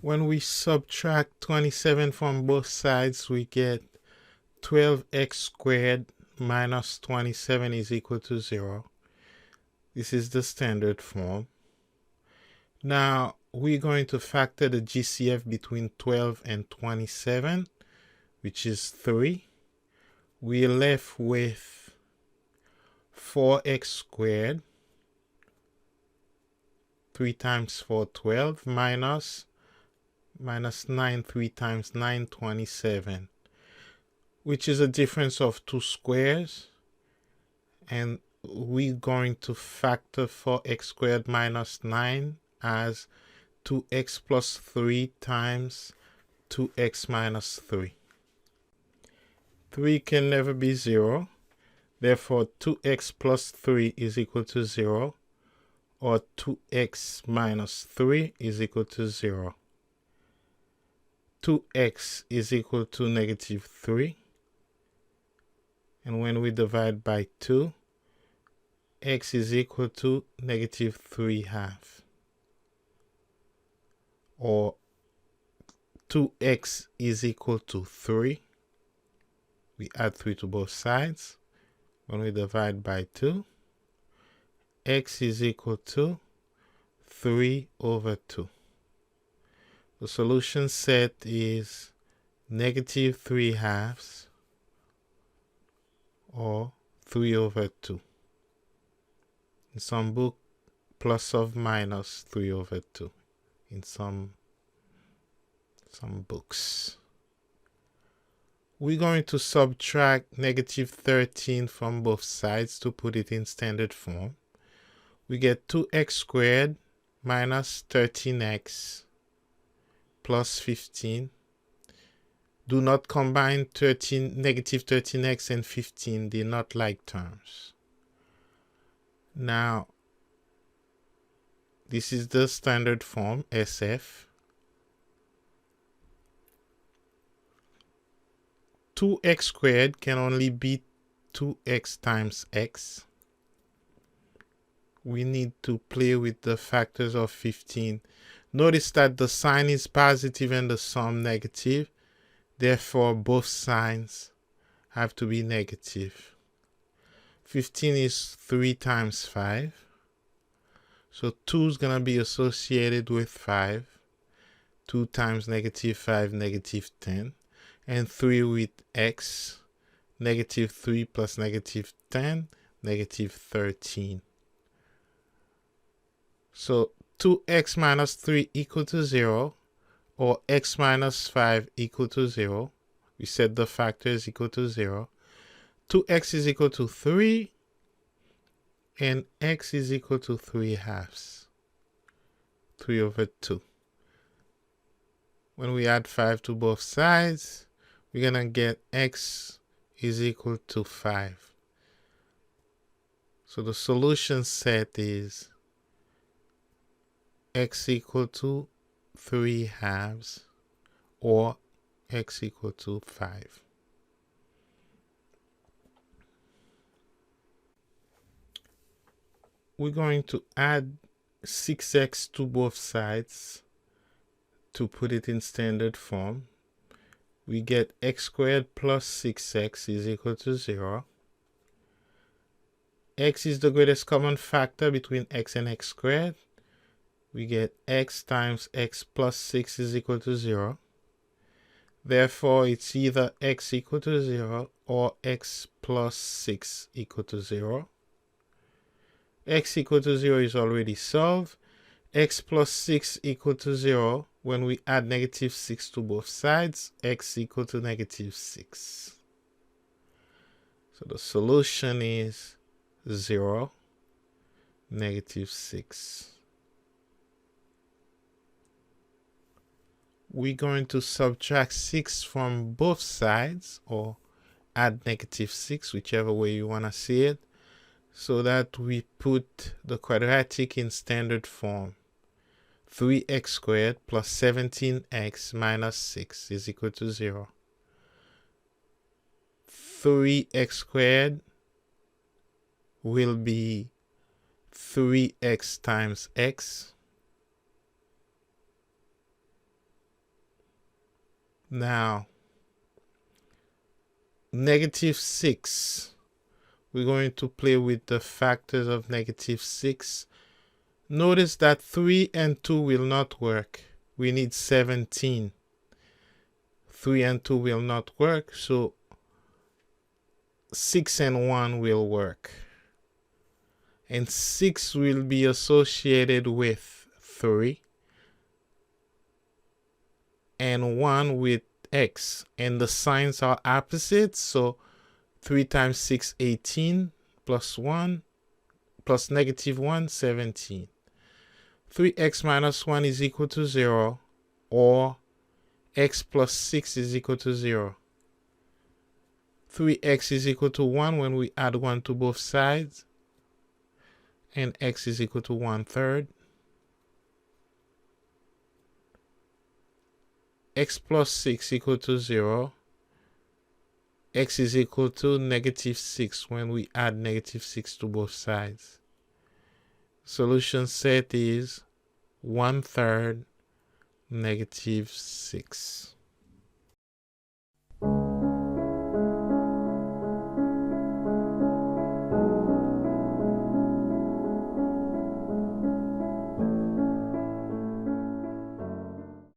When we subtract 27 from both sides, we get 12x squared minus 27 is equal to 0. This is the standard form. Now, we're going to factor the GCF between 12 and 27, which is 3. We're left with 4x squared, 3 times 4, 12, minus 9, 3 times 9, 27, which is a difference of 2 squares. And we're going to factor 4x squared minus 9 as 2x plus 3 times 2x minus 3. 3 can never be 0. Therefore, 2x plus 3 is equal to 0, or 2x minus 3 is equal to 0. 2x is equal to negative 3. And when we divide by 2, x is equal to negative 3/2. Or 2x is equal to 3. We add 3 to both sides. When we divide by 2, x is equal to 3 over 2. The solution set is negative 3/2 or 3 over 2. In some book, plus or minus 3 over 2 in some books. We're going to subtract negative 13 from both sides to put it in standard form. We get 2x squared minus 13x plus 15. Do not combine negative 13x and 15. They're not like terms. Now, this is the standard form, SF. 2x squared can only be 2x times x. We need to play with the factors of 15. Notice that the sign is positive and the sum negative. Therefore, both signs have to be negative. 15 is 3 times 5. So 2 is going to be associated with 5. 2 times negative 5, negative 10. And 3 with x, negative 3 plus negative 10, negative 13. So 2x minus 3 equal to 0, or x minus 5 equal to 0. We said the factor is equal to 0. 2x is equal to 3, and x is equal to 3/2. 3 over 2. When we add 5 to both sides, we're going to get x is equal to 5. So the solution set is x equal to 3/2 or x equal to 5. We're going to add 6x to both sides to put it in standard form. We get x squared plus 6x is equal to 0. X is the greatest common factor between x and x squared. We get x times x plus 6 is equal to 0. Therefore, it's either x equal to 0 or x plus 6 equal to 0. X equal to 0 is already solved. X plus 6 equal to 0. When we add negative 6 to both sides, x equal to negative 6. So the solution is 0, negative 6. We're going to subtract 6 from both sides, or add negative 6, whichever way you want to see it, so that we put the quadratic in standard form. 3x squared plus 17x minus 6 is equal to 0. 3x squared will be 3x times x Now, -6. We're going to play with the factors of -6. Notice that 3 and 2 will not work. We need 17. 3 and 2 will not work, so 6 and 1 will work. And 6 will be associated with 3 and 1 with x. And the signs are opposite, so 3 times 6, 18, plus 1, plus -1, 17. 3x minus 1 is equal to 0, or x plus 6 is equal to 0. 3x is equal to 1 when we add 1 to both sides, and x is equal to 1/3. X plus 6 equal to 0. X is equal to -6 when we add -6 to both sides. Solution set is 1/3 -6.